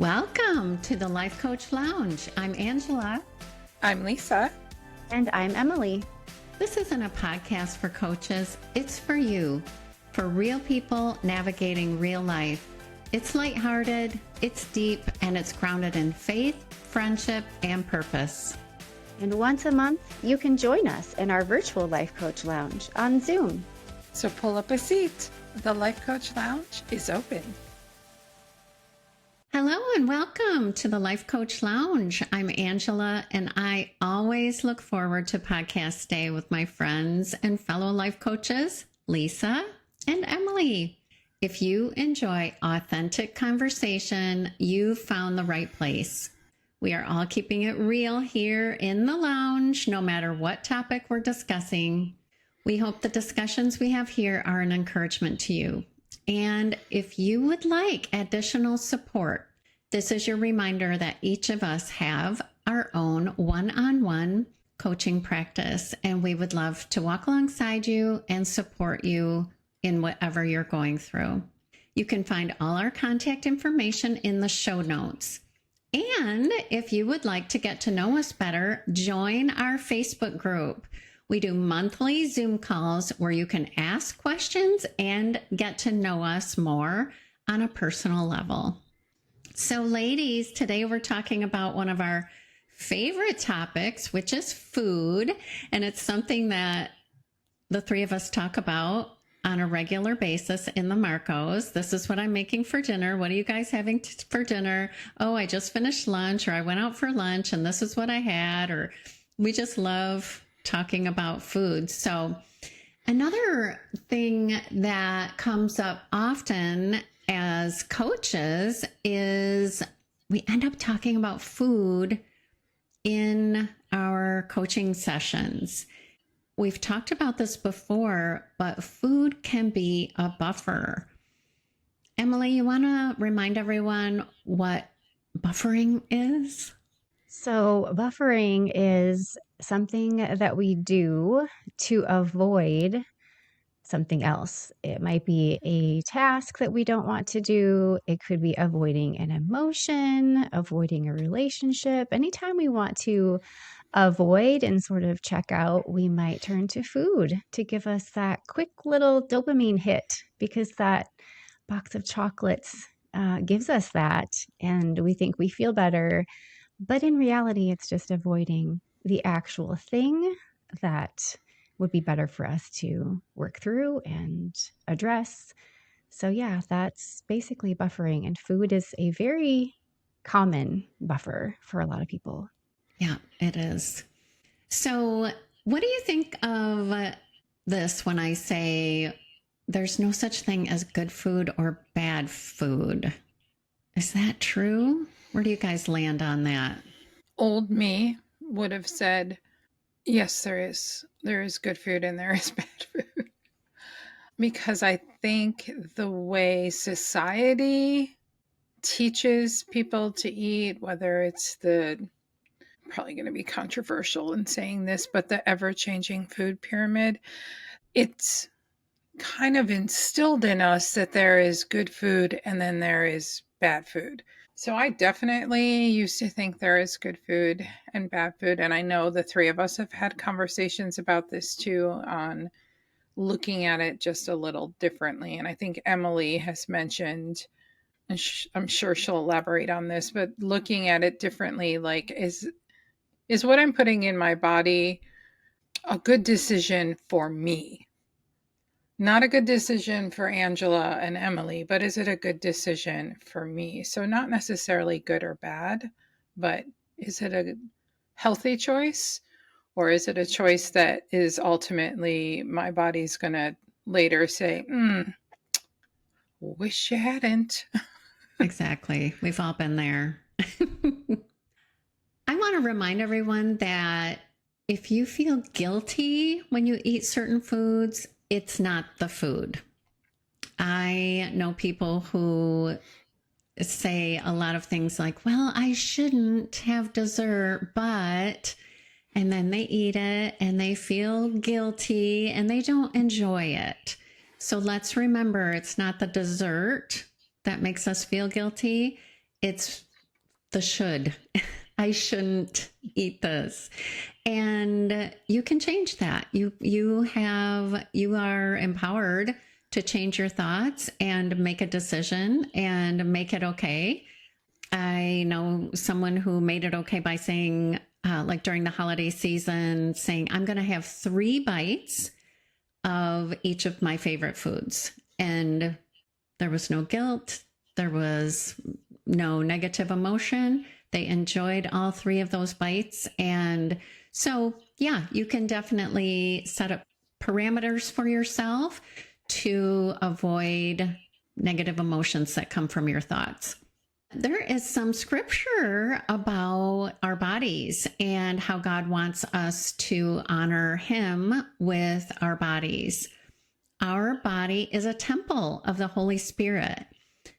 Welcome to the Life Coach Lounge. I'm Angela. I'm Lisa. And I'm Emily. This isn't a podcast for coaches. It's for you, for real people navigating real life. It's lighthearted, it's deep, and it's grounded in faith, friendship, and purpose. And once a month, you can join us in our virtual Life Coach Lounge on Zoom. So pull up a seat. The Life Coach Lounge is open. Hello and welcome to the Life Coach Lounge. I'm Angela, and I always look forward to podcast day with my friends and fellow life coaches, Lisa and Emily. If you enjoy authentic conversation, you've found the right place. We are all keeping it real here in the lounge, no matter what topic we're discussing. We hope the discussions we have here are an encouragement to you. And if you would like additional support, this is your reminder that each of us have our own one-on-one coaching practice, and we would love to walk alongside you and support you in whatever you're going through. You can find all our contact information in the show notes. And if you would like to get to know us better, join our Facebook group. We do monthly Zoom calls where you can ask questions and get to know us more on a personal level. So ladies, today we're talking about one of our favorite topics, which is food. And it's something that the three of us talk about on a regular basis in the Marcos. This is what I'm making for dinner. What are you guys having for dinner? Oh, I just finished lunch, or I went out for lunch and this is what I had, or we just love talking about food. So another thing that comes up often as coaches is we end up talking about food in our coaching sessions. We've talked about this before, but food can be a buffer. Emily, you want to remind everyone what buffering is? So buffering is something that we do to avoid something else. It might be a task that we don't want to do. It could be avoiding an emotion, avoiding a relationship. Anytime we want to avoid and sort of check out, we might turn to food to give us that quick little dopamine hit, because that box of chocolates gives us that, and we think we feel better. But in reality, it's just avoiding the actual thing that would be better for us to work through and address. So yeah, that's basically buffering. And food is a very common buffer for a lot of people. Yeah, it is. So what do you think of this when I say there's no such thing as good food or bad food? Is that true? Where do you guys land on that? Old me would have said, yes, there is. There is good food and there is bad food. Because I think the way society teaches people to eat, whether it's probably going to be controversial in saying this, but the ever-changing food pyramid, it's kind of instilled in us that there is good food and then there is bad food. So I definitely used to think there is good food and bad food. And I know the three of us have had conversations about this too, on looking at it just a little differently. And I think Emily has mentioned, and I'm sure she'll elaborate on this, but looking at it differently, like is what I'm putting in my body a good decision for me? Not a good decision for Angela and Emily, but is it a good decision for me? So not necessarily good or bad, but is it a healthy choice? Or is it a choice that is ultimately my body's going to later say, wish you hadn't. Exactly. We've all been there. I want to remind everyone that if you feel guilty when you eat certain foods, it's not the food. I know people who say a lot of things like, well, I shouldn't have dessert, but, and then they eat it and they feel guilty and they don't enjoy it. So let's remember, it's not the dessert that makes us feel guilty. it's the should. I shouldn't eat this. And you can change that. You are empowered to change your thoughts and make a decision and make it okay. I know someone who made it okay by saying, like during the holiday season, saying, I'm going to have 3 bites of each of my favorite foods. And there was no guilt. There was no negative emotion. They enjoyed all 3 of those bites. And so, yeah, you can definitely set up parameters for yourself to avoid negative emotions that come from your thoughts. There is some scripture about our bodies and how God wants us to honor Him with our bodies. Our body is a temple of the Holy Spirit.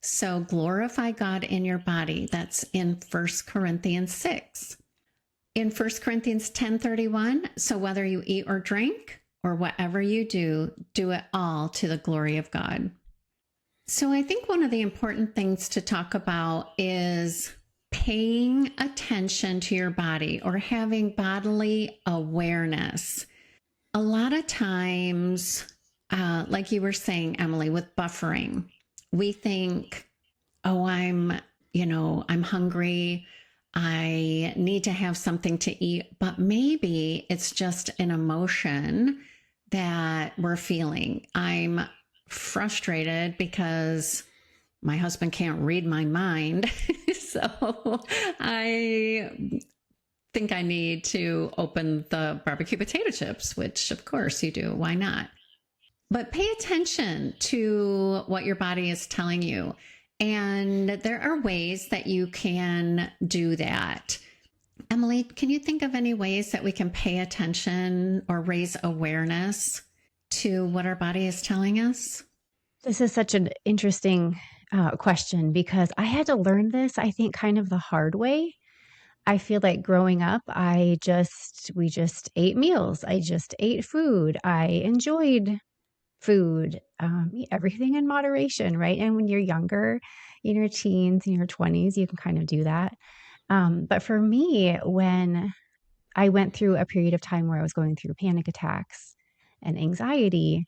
So glorify God in your body. That's in 1 Corinthians 6. In 1 Corinthians 10:31, so whether you eat or drink or whatever you do, do it all to the glory of God. So I think one of the important things to talk about is paying attention to your body or having bodily awareness. A lot of times, like you were saying, Emily, with buffering, we think, oh, I'm hungry. I need to have something to eat, but maybe it's just an emotion that we're feeling. I'm frustrated because my husband can't read my mind. So I think I need to open the barbecue potato chips, which of course you do. Why not? But pay attention to what your body is telling you. And there are ways that you can do that. Emily, can you think of any ways that we can pay attention or raise awareness to what our body is telling us? This is such an interesting question because I had to learn this, I think, kind of the hard way. I feel like growing up, we just ate meals. I just ate food. I enjoyed food, everything in moderation, right? And when you're younger, in your teens, in your 20s, you can kind of do that. But for me, when I went through a period of time where I was going through panic attacks and anxiety,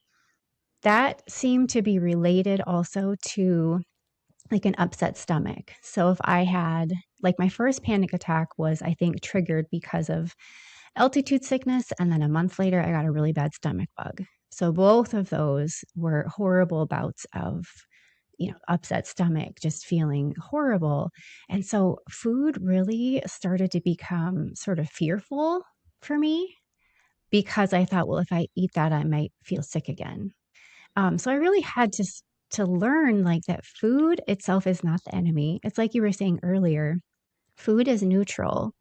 that seemed to be related also to like an upset stomach. So if I had, like, my first panic attack was, I think, triggered because of altitude sickness. And then a month later, I got a really bad stomach bug. So both of those were horrible bouts of, upset stomach, just feeling horrible. And so food really started to become sort of fearful for me because I thought, well, if I eat that, I might feel sick again. So I really had to learn like that food itself is not the enemy. It's like you were saying earlier, food is neutral.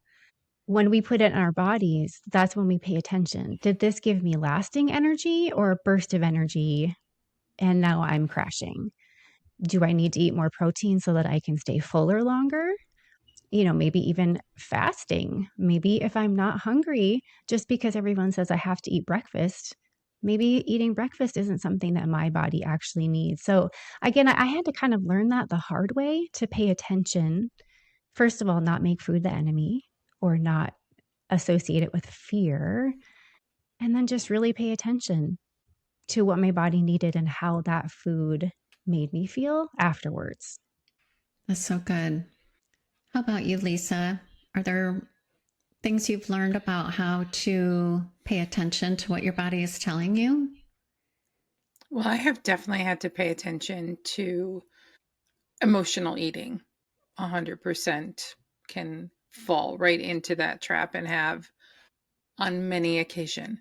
When we put it in our bodies, that's when we pay attention. Did this give me lasting energy or a burst of energy? And now I'm crashing. Do I need to eat more protein so that I can stay fuller longer? Maybe even fasting. Maybe if I'm not hungry, just because everyone says I have to eat breakfast, maybe eating breakfast isn't something that my body actually needs. So again, I had to kind of learn that the hard way to pay attention. First of all, not make food the enemy or not associate it with fear. And then just really pay attention to what my body needed and how that food made me feel afterwards. That's so good. How about you, Lisa? Are there things you've learned about how to pay attention to what your body is telling you? Well, I have definitely had to pay attention to emotional eating. 100% can fall right into that trap and have on many occasions.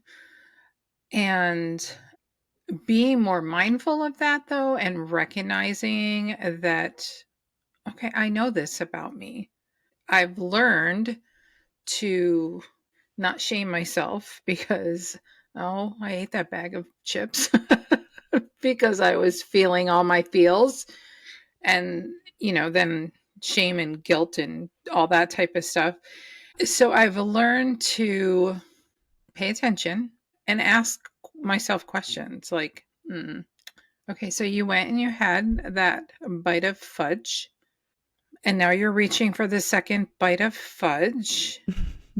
And being more mindful of that, though, and recognizing that, okay, I know this about me. I've learned to not shame myself because, oh, I ate that bag of chips because I was feeling all my feels. And, then shame and guilt and all that type of stuff. So I've learned to pay attention and ask myself questions like, okay, so you went and you had that bite of fudge And now you're reaching for the second bite of fudge.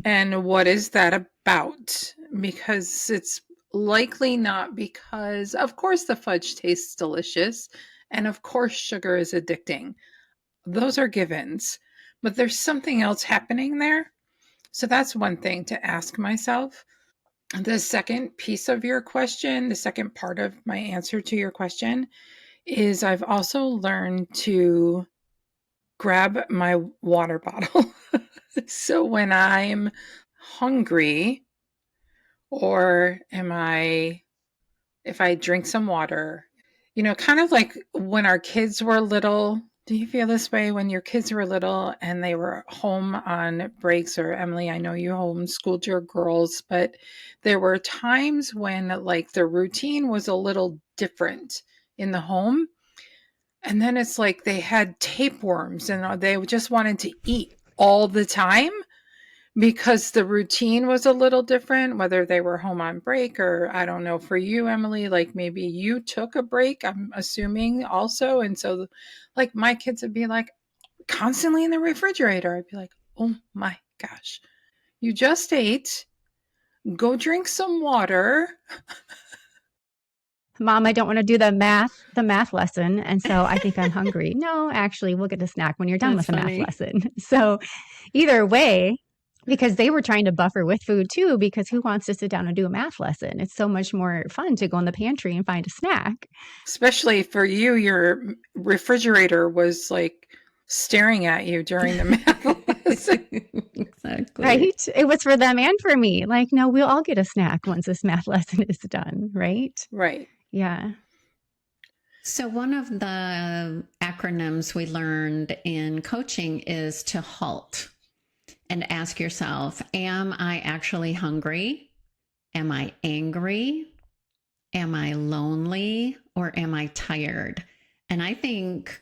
And what is that about? Because it's likely not because, of course, the fudge tastes delicious. And of course, sugar is addicting. Those are givens. But there's something else happening there. So that's one thing to ask myself. The second piece of your question, the second part of my answer to your question is I've also learned to grab my water bottle. So when I'm hungry, or if I drink some water, kind of like when our kids were little. Do you feel this way when your kids were little and they were home on breaks? Or Emily, I know you homeschooled your girls, but there were times when like the routine was a little different in the home. And then it's like they had tapeworms and they just wanted to eat all the time because the routine was a little different, whether they were home on break or I don't know for you, Emily, like maybe you took a break, I'm assuming also. And so like my kids would be like constantly in the refrigerator. I'd be like, oh my gosh, you just ate, go drink some water. Mom, I don't want to do the math lesson. And so I think I'm hungry. No, actually, we'll get a snack when you're done That's with the funny. math lesson. So either way, because they were trying to buffer with food too, because who wants to sit down and do a math lesson? It's so much more fun to go in the pantry and find a snack. Especially for you, your refrigerator was like staring at you during the math lesson. Exactly. Right? It was for them and for me. Like, no, we'll all get a snack once this math lesson is done. Right? Right. Yeah. So, one of the acronyms we learned in coaching is to halt and ask yourself, am I actually hungry? Am I angry? Am I lonely? Or am I tired? And I think,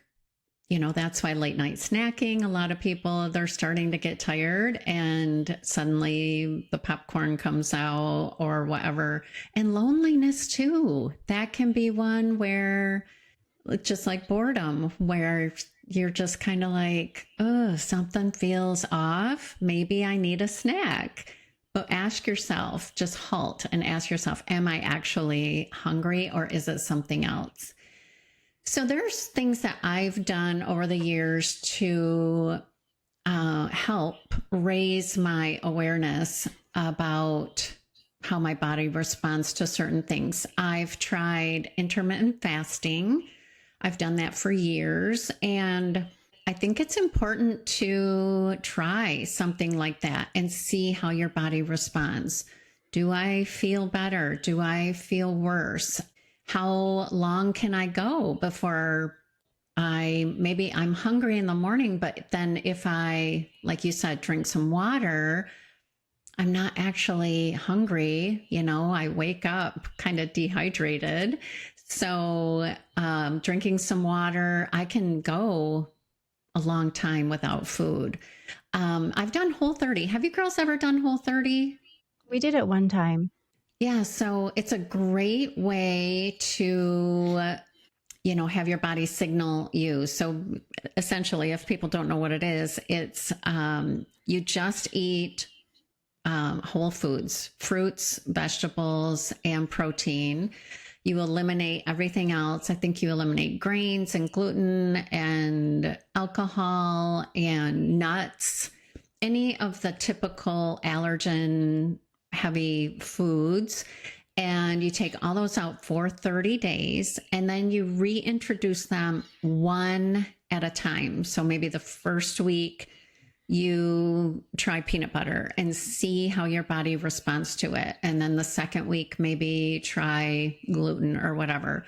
that's why late night snacking, a lot of people, they're starting to get tired and suddenly the popcorn comes out or whatever. And loneliness too. That can be one where, just like boredom, where you're just kind of like, oh, something feels off. Maybe I need a snack. But ask yourself, just halt and ask yourself, am I actually hungry or is it something else? So there's things that I've done over the years to help raise my awareness about how my body responds to certain things. I've tried intermittent fasting. I've done that for years. And I think it's important to try something like that and see how your body responds. Do I feel better? Do I feel worse? How long can I go before maybe I'm hungry in the morning, but then if I, like you said, drink some water, I'm not actually hungry. I wake up kind of dehydrated. So drinking some water, I can go a long time without food. I've done Whole30. Have you girls ever done Whole30? We did it one time. Yeah, so it's a great way to, have your body signal you. So essentially, if people don't know what it is, it's you just eat whole foods, fruits, vegetables, and protein. You eliminate everything else. I think you eliminate grains and gluten and alcohol and nuts, any of the typical allergen heavy foods. And you take all those out for 30 days and then you reintroduce them one at a time. So maybe the first week you try peanut butter and see how your body responds to it. And then the second week, maybe try gluten or whatever.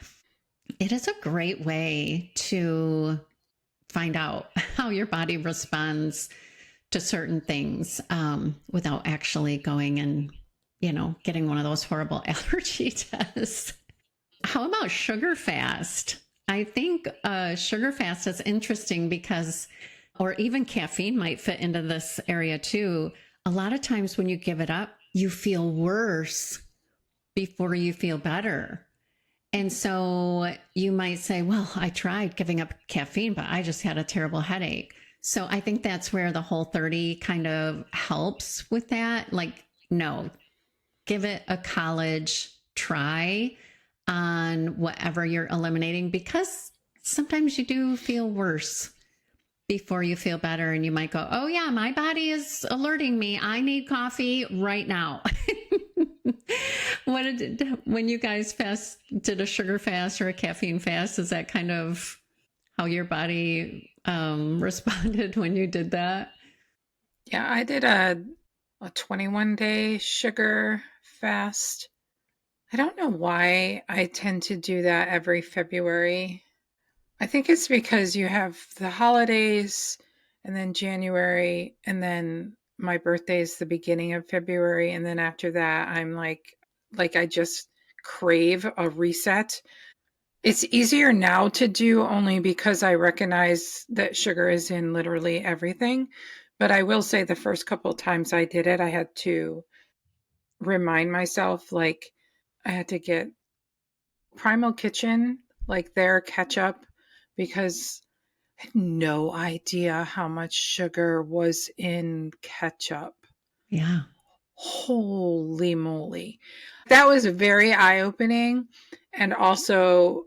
It is a great way to find out how your body responds to certain things without actually going and, getting one of those horrible allergy tests. How about sugar fast? I think sugar fast is interesting because, or even caffeine might fit into this area too. A lot of times when you give it up, you feel worse before you feel better. And so you might say, well, I tried giving up caffeine, but I just had a terrible headache. So I think that's where the Whole30 kind of helps with that. Like, no, give it a college try on whatever you're eliminating, because sometimes you do feel worse before you feel better, and you might go, oh yeah, my body is alerting me, I need coffee right now. When you guys did a sugar fast or a caffeine fast, is that kind of how your body responded when you did that? Yeah, I did a 21-day sugar fast. I don't know why I tend to do that every February. I think it's because you have the holidays and then January, and then my birthday is the beginning of February, and then after that I'm like I just crave a reset. It's easier now to do only because I recognize that sugar is in literally everything. But I will say the first couple of times I did it, I had to remind myself, like, I had to get Primal Kitchen, like their ketchup, because I had no idea how much sugar was in ketchup. Yeah. Holy moly. That was very eye-opening. And also,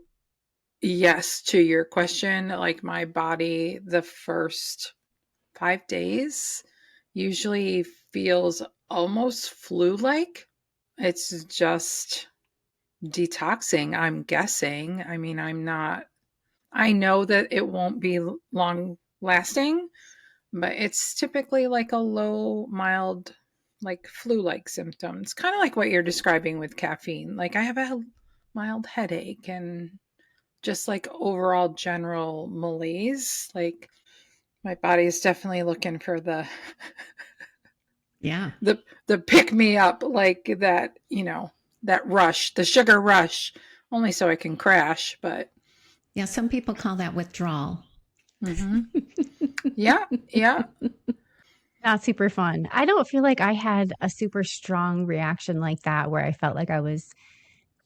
yes, to your question, like my body, the first 5 days usually feels almost flu-like. It's just detoxing, I'm guessing. I mean, I know that it won't be long lasting, but it's typically like a low, mild, like flu-like symptoms, kind of like what you're describing with caffeine. Like I have a mild headache and just like overall general malaise. Like my body is definitely looking for the Yeah. the pick me up, like that, that rush, the sugar rush, only so I can crash. But Yeah. Some people call that withdrawal. mm-hmm. Yeah. Not super fun. I don't feel like I had a super strong reaction like that where I felt like I was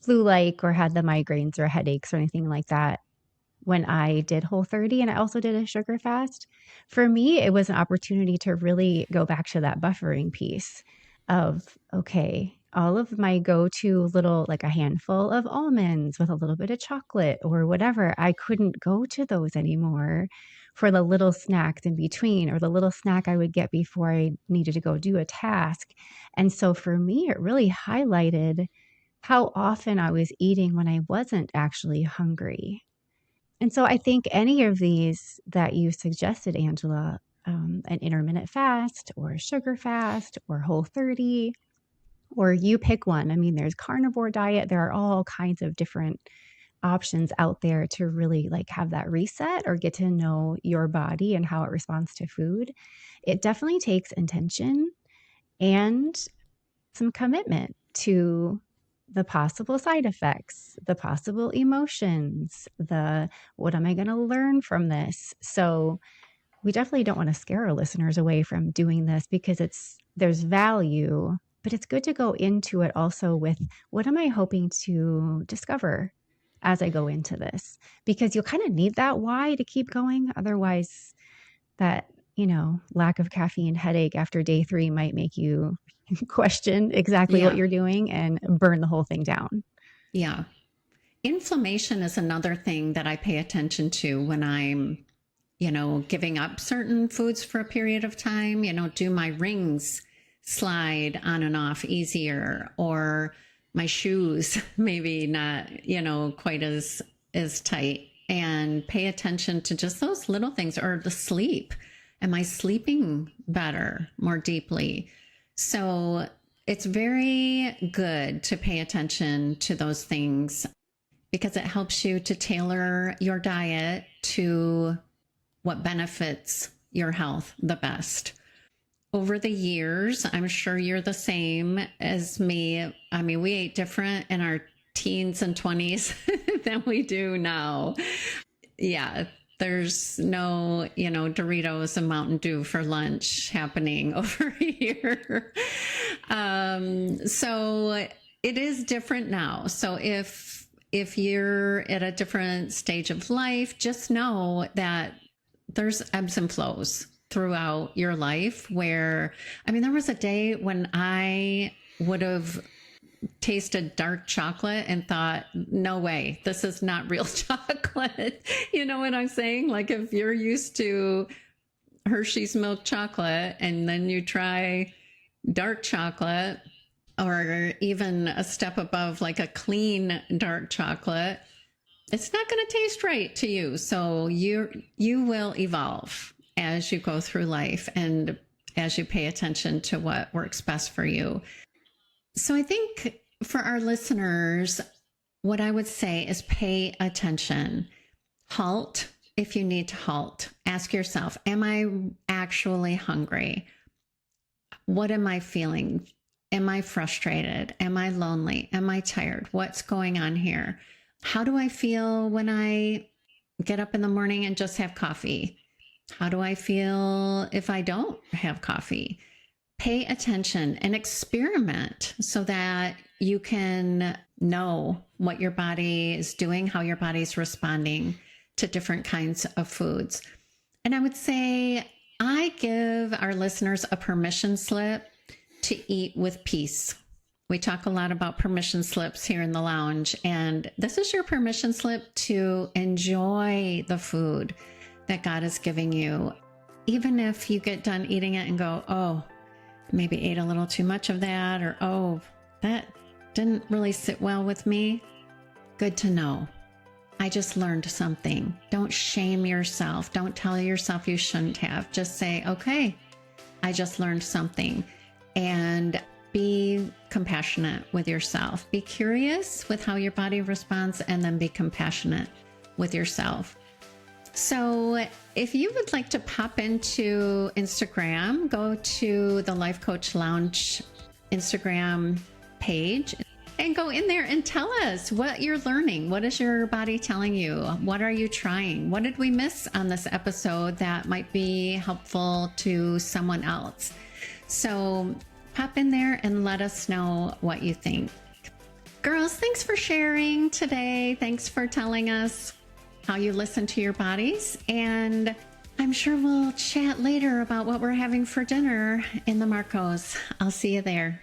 flu-like or had the migraines or headaches or anything like that when I did Whole30, and I also did a sugar fast. For me, it was an opportunity to really go back to that buffering piece of, okay, all of my go-to little, like a handful of almonds with a little bit of chocolate or whatever, I couldn't go to those anymore for the little snacks in between or the little snack I would get before I needed to go do a task. And so for me, it really highlighted how often I was eating when I wasn't actually hungry. And so I think any of these that you suggested, Angela, an intermittent fast or a sugar fast or Whole30, or you pick one. I mean, there's carnivore diet. There are all kinds of different options out there to really like have that reset or get to know your body and how it responds to food. It definitely takes intention and some commitment to the possible side effects, the possible emotions, the what am I going to learn from this? So we definitely don't want to scare our listeners away from doing this because there's value, but it's good to go into it also with what am I hoping to discover as I go into this? Because you'll kind of need that why to keep going. Otherwise, that, lack of caffeine headache after day 3 might make you question exactly what Yeah. you're doing and burn the whole thing down. Yeah. Inflammation is another thing that I pay attention to when I'm, giving up certain foods for a period of time. Do my rings slide on and off easier, or my shoes maybe not, quite as tight, and pay attention to just those little things, or the sleep. Am I sleeping better, more deeply? So it's very good to pay attention to those things because it helps you to tailor your diet to what benefits your health the best. Over the years, I'm sure you're the same as me. I mean, we ate different in our teens and 20s than we do now. Yeah, there's no, Doritos and Mountain Dew for lunch happening over here. So it is different now. So if you're at a different stage of life, just know that there's ebbs and flows throughout your life where, I mean, there was a day when I would have tasted dark chocolate and thought, no way, this is not real chocolate. You know what I'm saying? Like if you're used to Hershey's milk chocolate and then you try dark chocolate, or even a step above like a clean dark chocolate, it's not going to taste right to you. So you will evolve as you go through life and as you pay attention to what works best for you. So I think for our listeners, what I would say is pay attention. Halt if you need to halt. Ask yourself, am I actually hungry? What am I feeling? Am I frustrated? Am I lonely? Am I tired? What's going on here? How do I feel when I get up in the morning and just have coffee? How do I feel if I don't have coffee? Pay attention and experiment so that you can know what your body is doing, how your body's responding to different kinds of foods. And I would say I give our listeners a permission slip to eat with peace. We talk a lot about permission slips here in the lounge, and this is your permission slip to enjoy the food that God is giving you. Even if you get done eating it and go, oh, maybe ate a little too much of that, or oh, that didn't really sit well with me. Good to know. I just learned something. Don't shame yourself. Don't tell yourself you shouldn't have. Just say, okay, I just learned something. And be compassionate with yourself. Be curious with how your body responds, and then be compassionate with yourself. So if you would like to pop into Instagram, go to the Life Coach Lounge Instagram page and go in there and tell us what you're learning. What is your body telling you? What are you trying? What did we miss on this episode that might be helpful to someone else? So pop in there and let us know what you think. Girls, thanks for sharing today. Thanks for telling us how you listen to your bodies. And I'm sure we'll chat later about what we're having for dinner in the Marcos. I'll see you there.